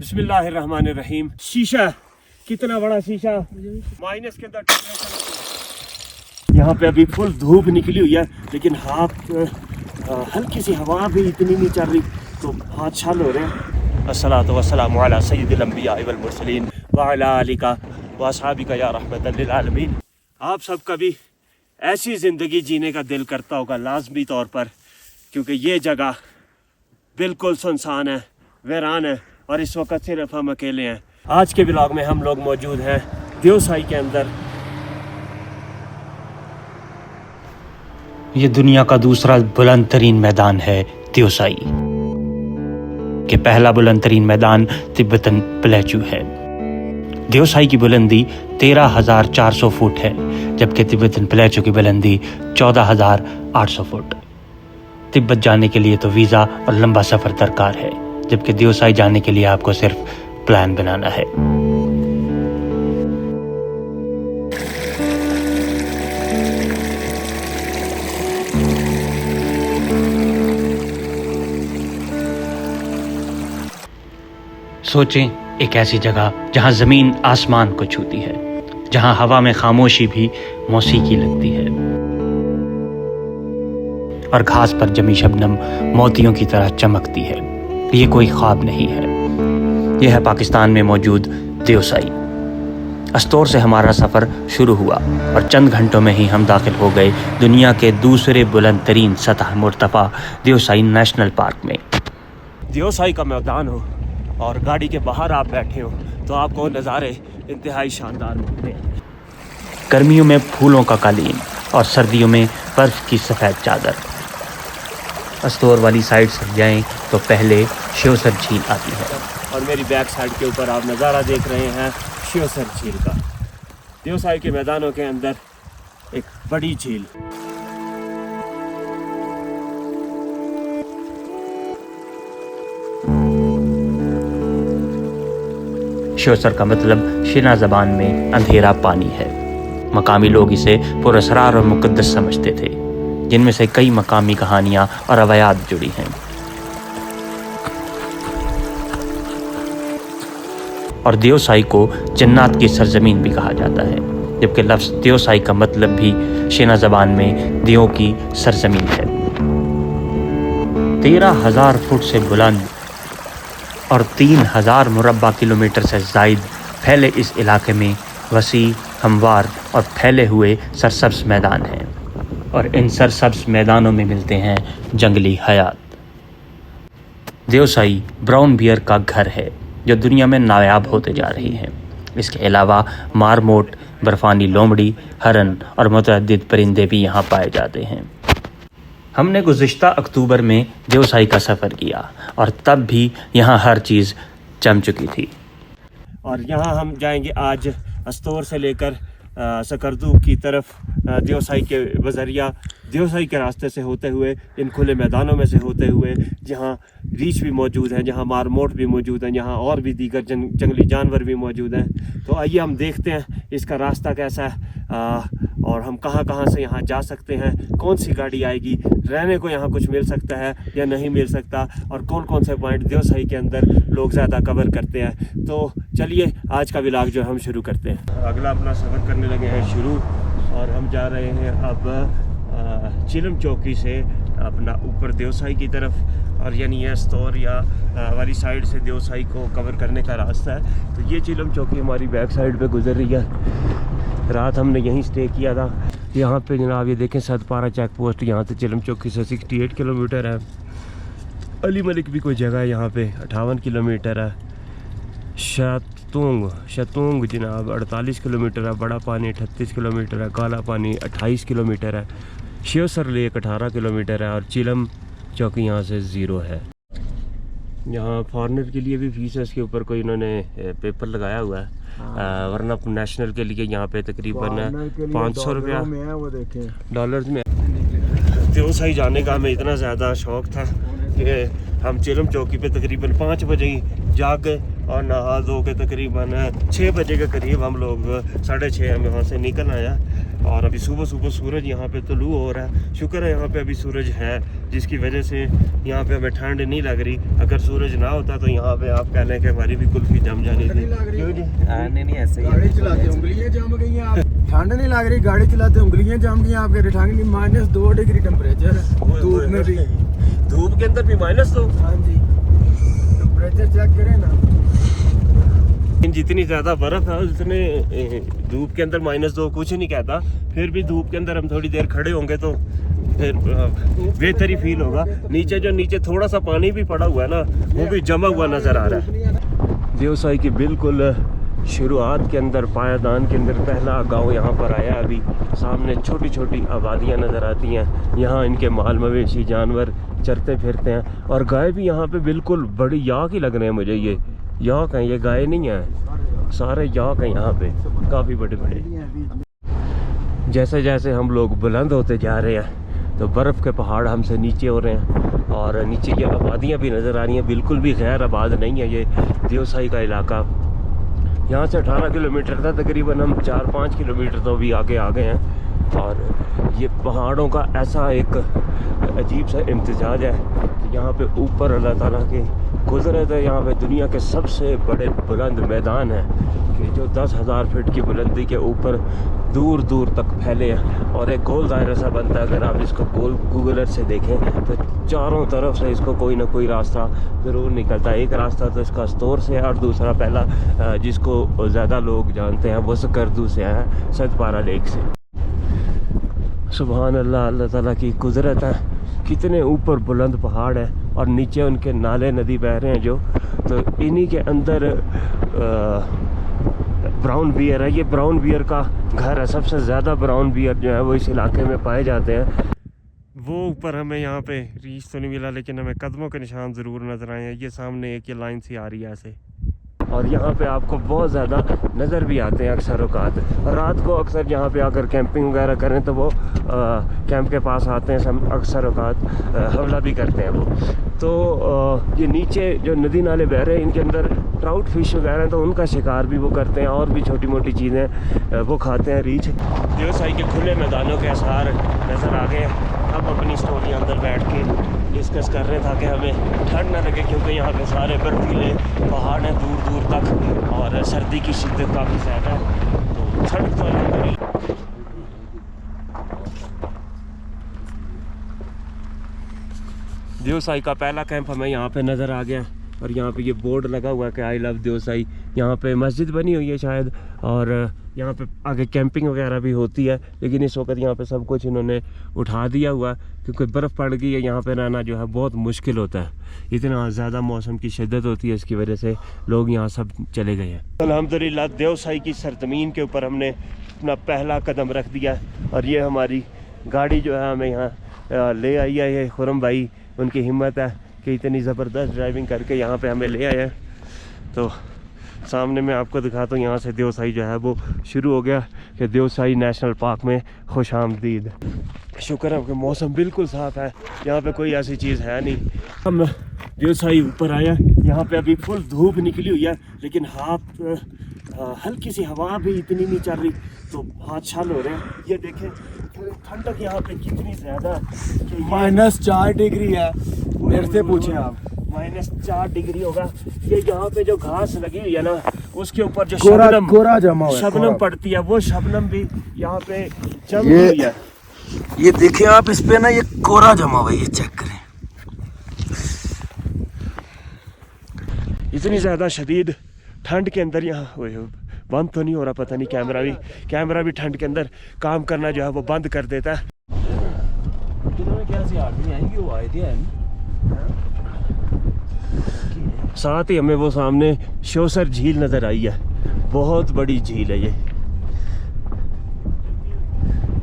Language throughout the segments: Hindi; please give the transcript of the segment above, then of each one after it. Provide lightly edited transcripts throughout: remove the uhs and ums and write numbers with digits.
बिस्मिल्लाहिर्रहमानिर्रहीम। शीशा, कितना बड़ा शीशा, माइनस के अंदर टेम्परेचर। यहाँ पे अभी फुल धूप निकली हुई है, लेकिन हाथ हल्की सी हवा भी इतनी नहीं चल रही तो हाथ छाल हो रहे हैं। अस्सलातु वस्सलामु अला सय्यिदिल अंबिया वल मुरसलीन व अला आलिका व अस्हाबिका या रहमतल लिल आलमीन। आप सब कभी ऐसी ज़िंदगी जीने का दिल करता होगा लाजमी तौर पर, क्योंकि ये जगह बिल्कुल सुनसान है, वीरान है और इस वक्त सिर्फ हम अकेले हैं। आज के व्लॉग में हम लोग मौजूद हैं देवसाई के अंदर। ये दुनिया का दूसरा बुलंद तरीन मैदान है देवसाई के पहला बुलंद तरीन मैदान तिब्बतन प्लेटू है। देवसाई की बुलंदी 13,400 फुट है, जबकि तिब्बतन प्लेटू की बुलंदी 14,800 फुट। तिब्बत जाने के लिए तो वीज़ा और लंबा सफ़र दरकार है, जबकि देवसाई जाने के लिए आपको सिर्फ प्लान बनाना है। सोचें, एक ऐसी जगह जहां ज़मीन आसमान को छूती है, जहां हवा में खामोशी भी मौसीकी लगती है और घास पर जमी शबनम मोतियों की तरह चमकती है। ये कोई ख्वाब नहीं है, यह है पाकिस्तान में मौजूद देवसाई। अस्तौर से हमारा सफ़र शुरू हुआ और चंद घंटों में ही हम दाखिल हो गए दुनिया के दूसरे बुलंद तरीन सतह मुर्तफ़ा देवसाई नेशनल पार्क में। देवसाई का मैदान हो और गाड़ी के बाहर आप बैठे हो तो आपको नज़ारे इंतहाई शानदार मिलते हैं। गर्मियों में फूलों का कालीन और सर्दियों में बर्फ़ की सफ़ेद चादर। अस्तौर वाली साइड से जाएं तो पहले श्योसर झील आती है और मेरी बैक साइड के ऊपर आप नज़ारा देख रहे हैं श्योसर झील का। देवसाई के मैदानों के अंदर एक बड़ी झील। श्योसर का मतलब शिना ज़बान में अंधेरा पानी है। मकामी लोग इसे पुरअसरार और मुक़द्दस समझते थे, जिनमें से कई मकामी कहानियाँ और रवायात जुड़ी हैं। और देवसाई को जन्नत की सरजमीन भी कहा जाता है, जबकि लफ्ज़ देवसाई का मतलब भी शिना ज़बान में दियों की सरजमीन है। 13,000 फुट से बुलंद और 3,000 मुरब्बा किलोमीटर से ज़ायद फैले इस इलाके में वसी, हमवार और फैले हुए सरसब्ज़ मैदान हैं, और इन सरसब्ज़ मैदानों में मिलते हैं जंगली हयात। देवसाई ब्राउन बियर का घर है जो दुनिया में नायाब होते जा रही हैं। इसके अलावा मारमोट, बर्फ़ानी लोमड़ी, हरन और मुतअद्दिद परिंदे भी यहाँ पाए जाते हैं। हमने गुज़िश्ता अक्टूबर में देवसाई का सफ़र किया और तब भी यहाँ हर चीज़ जम चुकी थी। और यहाँ हम जाएंगे आज अस्तौर से लेकर सकरदू की तरफ देवसाई के बज़रिया देवसाई के रास्ते से होते हुए, इन खुले मैदानों में से होते हुए, जहाँ रीछ भी मौजूद हैं, जहाँ मारमोट भी मौजूद हैं, जहाँ और भी दीगर जंगली जानवर भी मौजूद हैं। तो आइए हम देखते हैं इसका रास्ता कैसा है और हम कहाँ कहाँ से यहाँ जा सकते हैं, कौन सी गाड़ी आएगी, रहने को यहाँ कुछ मिल सकता है या नहीं मिल सकता, और कौन कौन से पॉइंट देवसाई के अंदर लोग ज़्यादा कवर करते हैं। तो चलिए आज का व्लॉग जो हम शुरू करते हैं। अगला अपना सफ़र करने लगे हैं शुरू, और हम जा रहे हैं अब चिलम चौकी से अपना ऊपर देवसाई की तरफ, और यानी ये अस्तौर या वाली साइड से देवसाई को कवर करने का रास्ता है। तो ये चिलम चौकी हमारी बैक साइड पे गुजर रही है। रात हमने यहीं स्टे किया था। यहाँ पे जनाब ये देखें सतपारा चेक पोस्ट, यहाँ से चिलम चौकी से 68 किलोमीटर है। अली मलिक भी कोई जगह है यहाँ पे, 58 किलोमीटर है। शतूंग जनाब 48 किलोमीटर है। बड़ा पानी 38 किलोमीटर है। काला पानी 28 किलोमीटर है। श्योसर लेक 18 किलोमीटर है। और चिलम चौकी यहाँ से 0 है। यहाँ फॉरनर के लिए भी फीस है, इसके ऊपर कोई इन्होंने पेपर लगाया हुआ है, वरना नेशनल के लिए यहाँ पे तकरीबन 500 रुपया डॉलर्स में। देवसाई जाने का हमें इतना ज़्यादा शौक़ था कि हम चिलम चौकी पे तकरीबन 5 बजे ही जाग गए और नहा धो के तकरीबन 6 बजे के करीब हम लोग 6:30 हम यहाँ से निकल आया। और अभी सुबह सुबह सूरज यहाँ पे तुलू हो रहा है। शुक्र है यहाँ पे अभी सूरज है, जिसकी वजह से यहाँ पे हमें ठंड नहीं लग रही। अगर सूरज ना होता तो यहाँ पे आप कह लें कि हमारी भी कुल्फी जम जानी थी। क्यों जी? नहीं ऐसे ही गाड़ी चलाते उंगलियां जम गई हैं आप। ठंड नहीं लग रही, गाड़ी चलाते उंगलियां जम गई आपके। ठंड नहीं, -2 डिग्री टेम्परेचर है धूप में भी। धूप के अंदर भी -2? हाँ जी, टेम्परेचर चेक करें ना। जितनी ज़्यादा बर्फ़ है उतने धूप के अंदर -2 कुछ नहीं कहता। फिर भी धूप के अंदर हम थोड़ी देर खड़े होंगे तो फिर बेहतर ही फील होगा। नीचे थोड़ा सा पानी भी पड़ा हुआ है ना, वो भी जमा हुआ नज़र आ रहा है। देवसाई की बिल्कुल शुरुआत के अंदर, पायादान के अंदर पहला गांव यहाँ पर आया। अभी सामने छोटी छोटी आबादियाँ नज़र आती हैं। यहाँ इनके माल मवेशी जानवर चरते फिरते हैं। और गाय भी यहाँ पे बिल्कुल बड़ी याक ही लग रहे हैं मुझे। ये याक हैं, ये गाय नहीं है, सारे याक हैं यहाँ पे, काफ़ी बड़े बड़े। जैसे जैसे हम लोग बुलंद होते जा रहे हैं तो बर्फ़ के पहाड़ हमसे नीचे हो रहे हैं और नीचे ये आबादियाँ भी नज़र आ रही हैं। बिल्कुल भी गैर आबाद नहीं है ये देवसाई का इलाका। यहाँ से 18 किलोमीटर था तकरीबन, हम 4-5 किलोमीटर तो भी आगे आ गए हैं। और ये पहाड़ों का ऐसा एक अजीब सा इम्तिजाज है कि यहाँ पे ऊपर अल्लाह ताला की कुदरत है। यहाँ पे दुनिया के सबसे बड़े बुलंद मैदान है कि जो 10,000 फीट की बुलंदी के ऊपर दूर दूर तक फैले हैं। और एक गोल दायरा सा बनता है। अगर आप इसको गोल गूगलर से देखें तो चारों तरफ से इसको कोई ना कोई रास्ता ज़रूर निकलता है। एक रास्ता तो इसका अस्तोर से है और दूसरा पहला जिसको ज़्यादा लोग जानते हैं वो सकरदू से है, सतपारा लेक से। सुभान अल्लाह, अल्लाह ताला की कुदरत है। कितने ऊपर बुलंद पहाड़ है और नीचे उनके नाले नदी बह रहे हैं जो, तो इन्हीं के अंदर ब्राउन बियर है। ये ब्राउन बियर का घर है। सबसे ज़्यादा ब्राउन बियर जो है वो इस इलाके में पाए जाते हैं। वो ऊपर हमें यहाँ पे रीच तो नहीं मिला, लेकिन हमें कदमों के निशान ज़रूर नज़र आए हैं। ये सामने एक ये लाइन सी आ रही है ऐसे। और यहाँ पे आपको बहुत ज़्यादा नज़र भी आते हैं अक्सर औकात। रात को अक्सर यहाँ पे आकर कैंपिंग वगैरह करें तो वो कैंप के पास आते हैं। सब अक्सर औकात हमला भी करते हैं वो। तो ये नीचे जो नदी नाले बह रहे हैं इनके अंदर ट्राउट फिश वगैरह हैं, तो उनका शिकार भी वो करते हैं और भी छोटी मोटी चीज़ें वो खाते हैं। रीछ देवसाई के खुले मैदानों के आसार नज़र आ गए। अब अपनी स्टोरी अंदर बैठ के डिस्कस कर रहे हैं ताकि हमें ठंड ना लगे, क्योंकि यहाँ पे सारे बर्फीले पहाड़ हैं दूर दूर तक और सर्दी की शिद्दत काफ़ी ज़्यादा है। तो सड़क तो अल्हम्दुलिल्लाह। देवसाई का पहला कैंप हमें यहाँ पे नज़र आ गया और यहाँ पे ये बोर्ड लगा हुआ है कि आई लव देवसाई। यहाँ पे मस्जिद बनी हुई है शायद, और यहाँ पे आगे कैंपिंग वगैरह भी होती है, लेकिन इस वक्त यहाँ पे सब कुछ इन्होंने उठा दिया हुआ है क्योंकि बर्फ़ पड़ गई है। यहाँ पे रहना जो है बहुत मुश्किल होता है, इतना ज़्यादा मौसम की शिद्दत होती है, इसकी वजह से लोग यहाँ सब चले गए हैं। अल्हम्दुलिल्लाह देवसाई की सरजमीन के ऊपर हमने अपना पहला कदम रख दिया और ये हमारी गाड़ी जो है हमें यहाँ ले आई है। ये खुरम भाई, उनकी हिम्मत है कि इतनी ज़बरदस्त ड्राइविंग करके यहाँ पे हमें ले आए। तो सामने मैं आपको दिखाता हूँ, यहाँ से देवसाई जो है वो शुरू हो गया कि देवसाई नेशनल पार्क में खुशामदीद। शुक्र है कि मौसम बिल्कुल साफ़ है, यहाँ पे कोई ऐसी चीज़ है नहीं। हम देवसाई ऊपर आया, यहाँ पे अभी फुल धूप निकली हुई है, लेकिन हल्की सी हवा भी इतनी नहीं चल रही तो हाथ छाल हो रहे हैं। ये देखें ठंडक यहाँ पे कितनी ज़्यादा, -4 डिग्री है। मेरे से पूछें आप, -4 डिग्री होगा। ये यहाँ पे जो घास लगी हुई है ना उसके ऊपर जो कोरा जमा हुआ है, शबनम पड़ती है, वो शबनम भी यहाँ पे जम हुई है। ये देखें आप, इस पे ना ये कोरा जमा हुआ है, ये चेक करें। इतनी ज़्यादा शदीद ठंड के अंदर यहाँ बंद तो नहीं हो रहा, पता नहीं कैमरा भी ठंड के अंदर काम करना जो है वो बंद कर देता है। साथ ही हमें वो सामने शोसर झील नज़र आई है, बहुत बड़ी झील है ये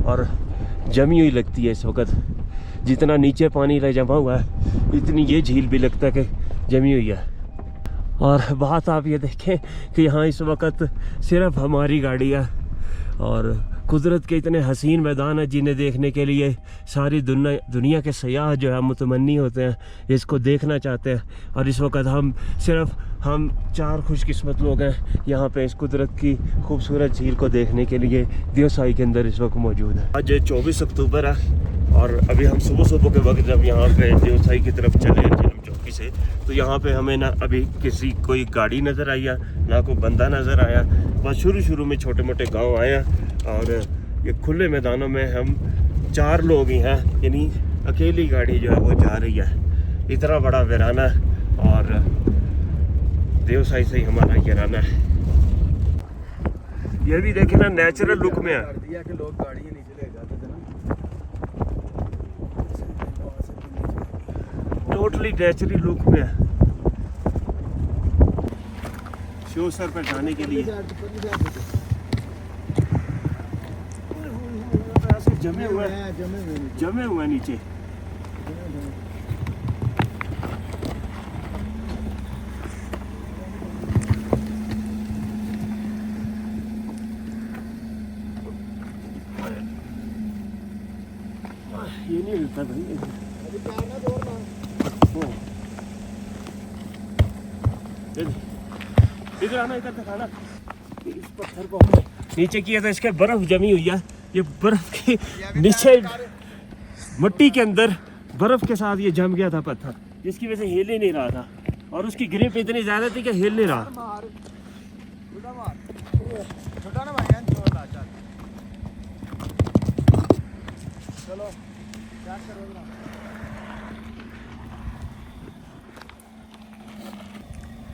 और जमी हुई लगती है इस वक्त। जितना नीचे पानी जमा हुआ है इतनी ये झील भी लगता है कि जमी हुई है। और बात आप ये देखें कि यहाँ इस वक्त सिर्फ हमारी गाड़ी है और कुदरत के इतने हसीन मैदान है जिन्हें देखने के लिए सारी दुनिया के सयाह जो है मुतमन्नी होते हैं, इसको देखना चाहते हैं। और इस वक्त हम सिर्फ हम 4 खुशकिस्मत लोग हैं यहाँ पे इस कुदरत की खूबसूरत झील को देखने के लिए देवसाई के अंदर इस वक्त मौजूद है। आज 24 अक्टूबर है और अभी हम सुबह सुबह के वक्त जब यहाँ पे देवसाई की तरफ चले झीलम चौकी से, तो यहाँ पे हमें ना अभी कोई गाड़ी नज़र आई है, ना कोई बंदा नज़र आया। बस शुरू में छोटे मोटे गाँव आए हैं और ये खुले मैदानों में हम 4 लोग ही हैं, यानी अकेली गाड़ी जो है वो जा रही है। इतना बड़ा वीराना और देवसाई से ही हमारा ये राना है। ये भी देखे ना नेचुरल लुक में है। दिया कि लोग गाड़ी नीचे ले जाते थे ना, टोटली नेचुरल लुक में है। शो सर पर जाने के लिए जमे हुए नीचे। ये नहीं मिलता भाई। इधर आना, इधर दिखाना। इस पत्थर को हमने नीचे किया था, इसके बर्फ जमी हुई है। ये बर्फ के नीचे मिट्टी के अंदर बर्फ के साथ ये जम गया था पत्थर, जिसकी वजह से हिल ही नहीं रहा था और उसकी ग्रिप इतनी ज्यादा थी कि हिल नहीं रहा।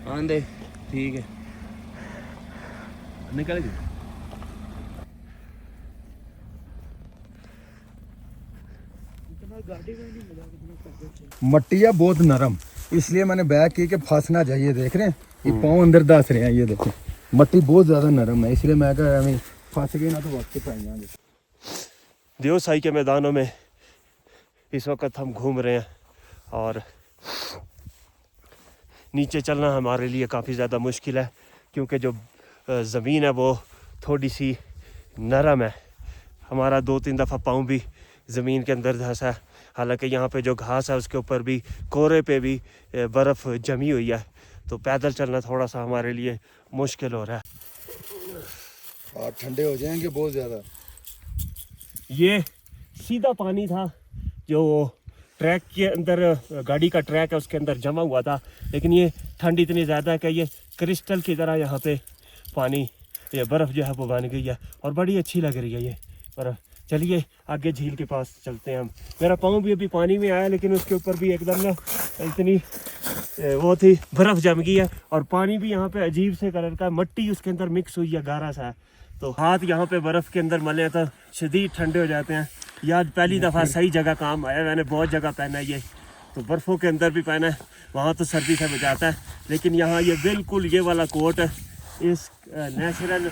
आंदे ठीक है, निकल गए। मट्टी है बहुत नरम, इसलिए मैंने बैक की कि फंस ना जाइए। देख रहे हैं ये पाँव अंदर दस रहे हैं, ये देखो मट्टी बहुत ज़्यादा नरम है, इसलिए मैं कह रहा फंस गए ना तो वापस आ जाएंगे। देवसाई के मैदानों में इस वक्त हम घूम रहे हैं और नीचे चलना हमारे लिए काफ़ी ज़्यादा मुश्किल है, क्योंकि जो ज़मीन है वो थोड़ी सी नरम है। हमारा 2-3 दफ़ा पाँव भी ज़मीन के अंदर धंसा है। हालांकि यहाँ पे जो घास है उसके ऊपर भी कोरे पे भी बर्फ़ जमी हुई है, तो पैदल चलना थोड़ा सा हमारे लिए मुश्किल हो रहा है। और ठंडे हो जाएंगे बहुत ज़्यादा। ये सीधा पानी था जो ट्रैक के अंदर, गाड़ी का ट्रैक है उसके अंदर जमा हुआ था, लेकिन ये ठंड इतनी ज़्यादा है कि ये क्रिस्टल की तरह यहाँ पे पानी, ये बर्फ़ जो है वो बन गई है और बड़ी अच्छी लग रही है ये बर्फ़। चलिए आगे झील के पास चलते हैं हम। मेरा पाँव भी अभी पानी में आया, लेकिन उसके ऊपर भी एकदम ना इतनी वो थी, बर्फ़ जम गई है और पानी भी यहाँ पे अजीब से कलर का, मट्टी उसके अंदर मिक्स हुई है, गारा सा है। तो हाथ यहाँ पे बर्फ़ के अंदर मले तो शदीद ठंडे हो जाते हैं। ये आज पहली दफ़ा सही जगह काम आया। मैंने बहुत जगह पहना है ये, तो बर्फ़ों के अंदर भी पहना है, वहाँ तो सर्दी से बचाता है, लेकिन यहाँ ये बिल्कुल ये वाला कोट इस नेचुरल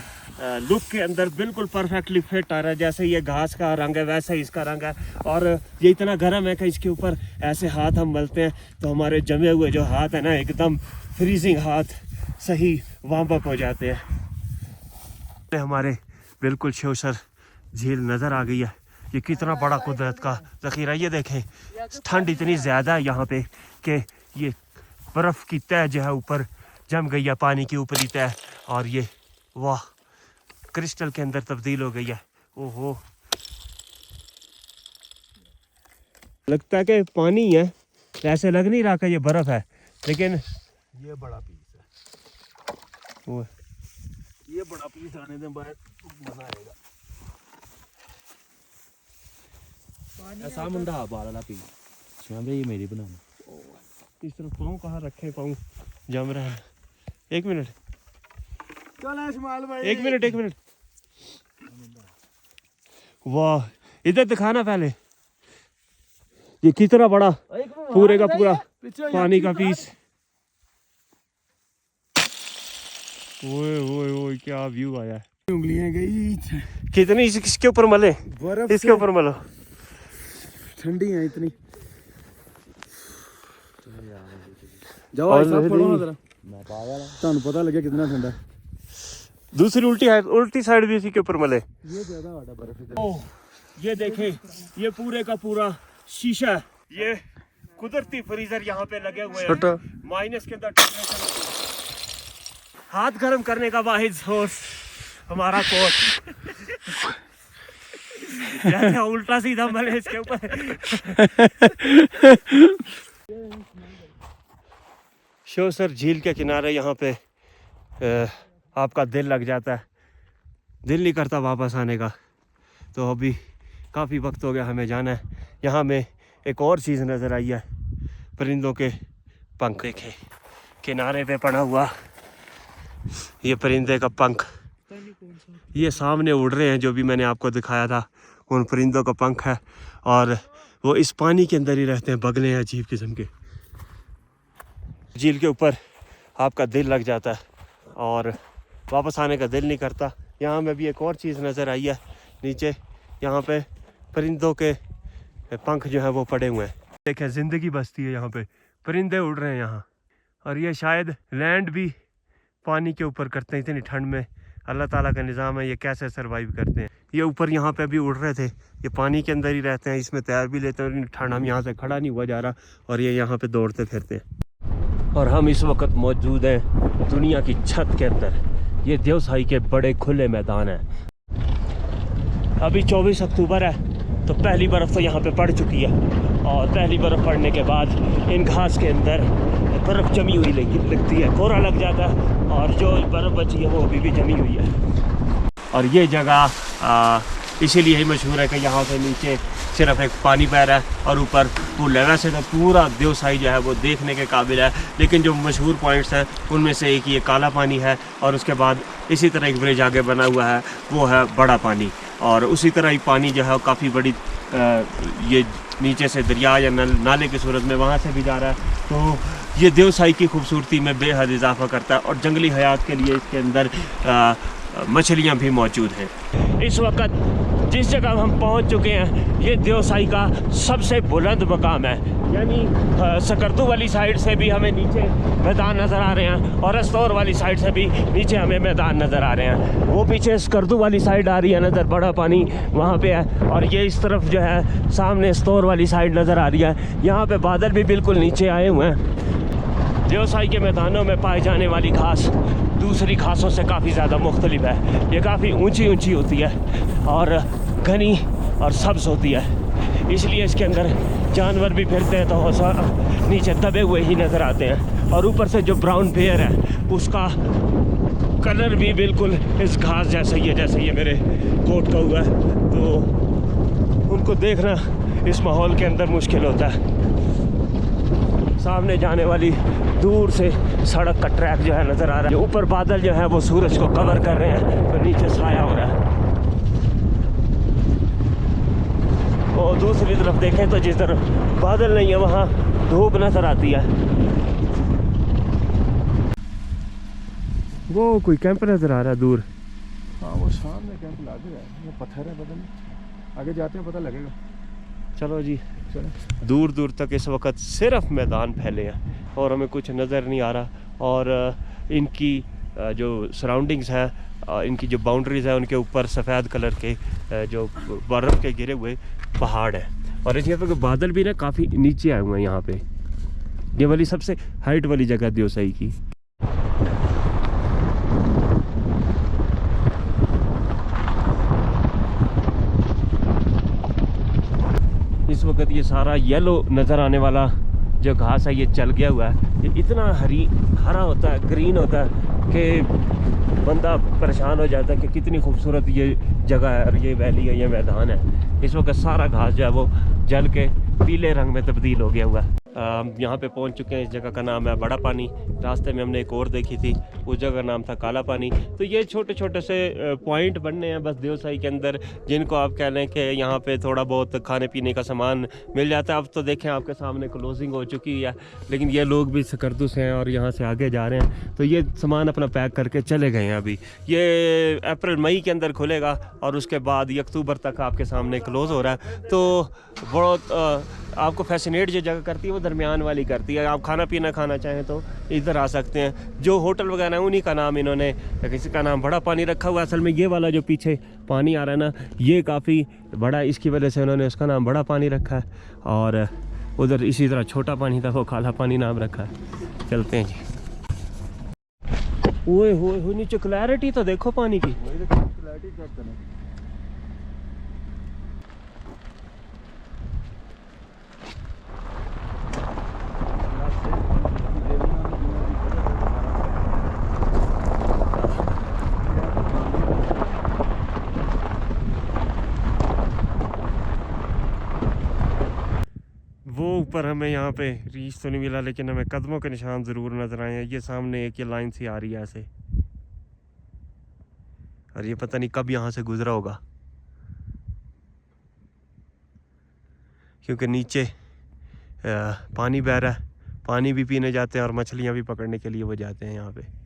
लुक के अंदर बिल्कुल परफेक्टली फिट आ रहा है। जैसे ये घास का रंग है वैसा ही इसका रंग है, और ये इतना गर्म है कि इसके ऊपर ऐसे हाथ हम मलते हैं तो हमारे जमे हुए जो हाथ है ना, एकदम फ्रीजिंग हाथ सही वार्म अप हो जाते हैं। हमारे बिल्कुल शोसर झील नज़र आ गई है। ये कितना बड़ा कुदरत का ज़ख़ीरा। ये देखें, ठंड इतनी ज़्यादा है यहाँ पे कि ये बर्फ़ की तह जो है ऊपर जम गई है, पानी की ऊपरी तह, और ये वाह क्रिस्टल के अंदर तब्दील हो गई है। ओहो, लगता है कि पानी है, ऐसे लग नहीं रहा कि ये बर्फ़ है, लेकिन ये बड़ा पीस है, वो ये बड़ा पीस आने में बड़ा मजा आएगा। ऐसा मुंडा बाला पी ये मेरी बनाना। इस तरफ पाँव कहाँ रखे, पाँव जम रहे हैं। एक मिनट, चल इस्माइल भाई, एक मिनट। वाह, इधर दिखाना पहले, ये कितना बड़ा पूरे का पूरा पानी का पीस। ओए ओए ओए, क्या व्यू आया है। उंगलियां गई कितनी इसके ऊपर मले, बर्फ इसके ऊपर मलो, ठंडी है इतनी। जाओ ऐसा पढ़ो ना जरा, मैं पागल, ਤੁਹਾਨੂੰ पता लगे कितना ठंडा है। दूसरी उल्टी साइड भी इसी के ऊपर मले। ये ज्यादा वाला बर्फ है। ओह, ये देखें, ये पूरे का पूरा शीशा, ये कुदरती फ्रीजर यहाँ पे लगे हुए हैं। माइनस के अंदर टेम्परेचर हाथ गर्म करने का वाहिद सोर्स हमारा कोट। जैसे उल्टा सीधा मले इसके ऊपर। शोसर झील के किनारे यहाँ पे आपका दिल लग जाता है, दिल नहीं करता वापस आने का। तो अभी काफ़ी वक्त हो गया, हमें जाना है। यहाँ में एक और चीज़ नज़र आई है, परिंदों के पंख। देखे किनारे पे पड़ा हुआ ये परिंदे का पंख, ये सामने उड़ रहे हैं, जो भी मैंने आपको दिखाया था उन परिंदों का पंख है। और वो इस पानी के अंदर ही रहते हैं, बगले हैं अजीब किस्म के। झील के ऊपर आपका दिल लग जाता है और वापस आने का दिल नहीं करता। यहाँ में भी एक और चीज़ नज़र आई है नीचे, यहाँ पे परिंदों के पंख जो है वो पड़े हुए हैं। देखें ज़िंदगी बसती है यहाँ पे, परिंदे उड़ रहे हैं यहाँ। और ये शायद लैंड भी पानी के ऊपर करते हैं, इतनी ठंड में अल्लाह ताला का निज़ाम है, ये कैसे सरवाइव करते हैं। ये ऊपर यहाँ पे भी उड़ रहे थे, ये पानी के अंदर ही रहते हैं, इसमें तैर भी लेते हैं। ठंड हम यहाँ से खड़ा नहीं हुआ जा रहा और ये यहाँ पे दौड़ते फिरते हैं। और हम इस वक्त मौजूद हैं दुनिया की छत के अंदर। ये देवसाई के बड़े खुले मैदान है। अभी 24 अक्टूबर है, तो पहली बर्फ़ तो यहाँ पे पड़ चुकी है। और पहली बर्फ़ पड़ने के बाद इन घास के अंदर बर्फ़ जमी हुई लगती है, कोहरा लग जाता है। और जो बर्फ़ बची है वो अभी भी जमी हुई है। और ये जगह इसीलिए ही मशहूर है कि यहाँ से नीचे सिर्फ एक पानी बह रहा है और ऊपर पुल है। वैसे तो पूरा देवसाई जो है वो देखने के काबिल है, लेकिन जो मशहूर पॉइंट्स हैं उनमें से एक ये काला पानी है। और उसके बाद इसी तरह एक ब्रिज आगे बना हुआ है, वो है बड़ा पानी। और उसी तरह ही पानी जो है काफ़ी बड़ी ये नीचे से दरिया या नाले की सूरत में वहाँ से भी जा रहा है। तो ये देवसाई की खूबसूरती में बेहद इजाफा करता है। और जंगली हयात के लिए इसके अंदर मछलियाँ भी मौजूद हैं। इस वक्त जिस जगह हम पहुंच चुके हैं ये देवसाई का सबसे बुलंद मकाम है। यानी सकरदू वाली साइड से भी हमें नीचे मैदान नज़र आ रहे हैं और अस्तौर वाली साइड से भी नीचे हमें मैदान नज़र आ रहे हैं। वो पीछे सकरदू वाली साइड आ रही है नज़र, बड़ा पानी वहाँ पे है। और ये इस तरफ जो है सामने अस्तौर वाली साइड नज़र आ रही है। यहाँ पे बादल भी बिल्कुल नीचे आए हुए हैं। देवसाई के मैदानों में पाई जाने वाली घास दूसरी घासों से काफ़ी ज़्यादा मुख्तलिफ है। ये काफ़ी ऊंची ऊंची होती है और घनी और सब्ज़ होती है, इसलिए इसके अंदर जानवर भी फिरते हैं तो नीचे दबे हुए ही नज़र आते हैं। और ऊपर से जो ब्राउन बेयर है उसका कलर भी बिल्कुल इस घास जैसा ही है जैसे ये मेरे कोट का हुआ है। तो उनको देखना इस माहौल के अंदर मुश्किल होता है। सामने जाने वाली दूर से सड़क का ट्रैक जो है नज़र आ रहा है। ऊपर बादल जो है वो सूरज को कवर कर रहे हैं, तो नीचे साया हो रहा है। और दूसरी तरफ देखें तो जिस तरफ बादल नहीं है वहाँ धूप नज़र आती है। वो कोई कैंप नज़र आ रहा है दूर। हाँ वो सामने कैंप लग रहा है, वो पत्थर है, बदल आगे जाते हैं पता लगेगा। चलो जी, चलो। दूर दूर तक इस वक्त सिर्फ मैदान फैले हैं और हमें कुछ नज़र नहीं आ रहा। और इनकी जो सराउंडिंग्स हैं, इनकी जो बाउंड्रीज़ है उनके ऊपर सफ़ेद कलर के जो बर्फ़ के गिरे हुए पहाड़ हैं। और इस जगह पे बादल भी ना काफ़ी नीचे आए हुए हैं। यहाँ पे ये वाली सबसे हाइट वाली जगह देवसाई की। इस वक्त ये सारा येलो नज़र आने वाला जो घास है ये चल गया हुआ है। ये इतना हरा होता है, ग्रीन होता है कि बंदा परेशान हो जाता है कि कितनी खूबसूरत ये जगह है और ये वैली है, ये मैदान है। इस वक्त सारा घास जो है वो जल के पीले रंग में तब्दील हो गया हुआ है। यहाँ पे पहुँच चुके हैं। इस जगह का नाम है बड़ा पानी। रास्ते में हमने एक और देखी थी, उस जगह का नाम था काला पानी। तो ये छोटे छोटे से पॉइंट बनने हैं बस देवसाई के अंदर, जिनको आप कह लें कि यहाँ पे थोड़ा बहुत खाने पीने का सामान मिल जाता है। अब तो देखें आपके सामने क्लोजिंग हो चुकी है, लेकिन ये लोग भी सकरदू से हैं और यहाँ से आगे जा रहे हैं। तो ये सामान अपना पैक करके चले गए हैं। अभी ये अप्रैल मई के अंदर खुलेगा और उसके बाद ये अक्टूबर तक आपके सामने क्लोज़ हो रहा है। तो बहुत आपको फैसिनेट जो जगह करती है वो दरमियान वाली करती है। आप खाना पीना खाना चाहें तो इधर आ सकते हैं। जो होटल वगैरह हैं उन्हीं का नाम इन्होंने, किसी का नाम बड़ा पानी रखा हुआ है। असल में ये वाला जो पीछे पानी आ रहा है ना, ये काफ़ी बड़ा, इसकी वजह से उन्होंने उसका नाम बड़ा पानी रखा है। और उधर इसी तरह छोटा पानी था, वो काला पानी नाम रखा है। चलते हैं जी। ओए होए हो, नीचे क्लैरिटी तो देखो पानी की। क्लैरिटी चेक करें। वो ऊपर हमें यहाँ पे रीच तो नहीं मिला, लेकिन हमें कदमों के निशान ज़रूर नज़र आए हैं। ये सामने एक ये लाइन सी आ रही है ऐसे, और ये पता नहीं कब यहाँ से गुजरा होगा, क्योंकि नीचे पानी बह रहा है। पानी भी पीने जाते हैं और मछलियाँ भी पकड़ने के लिए वो जाते हैं यहाँ पे।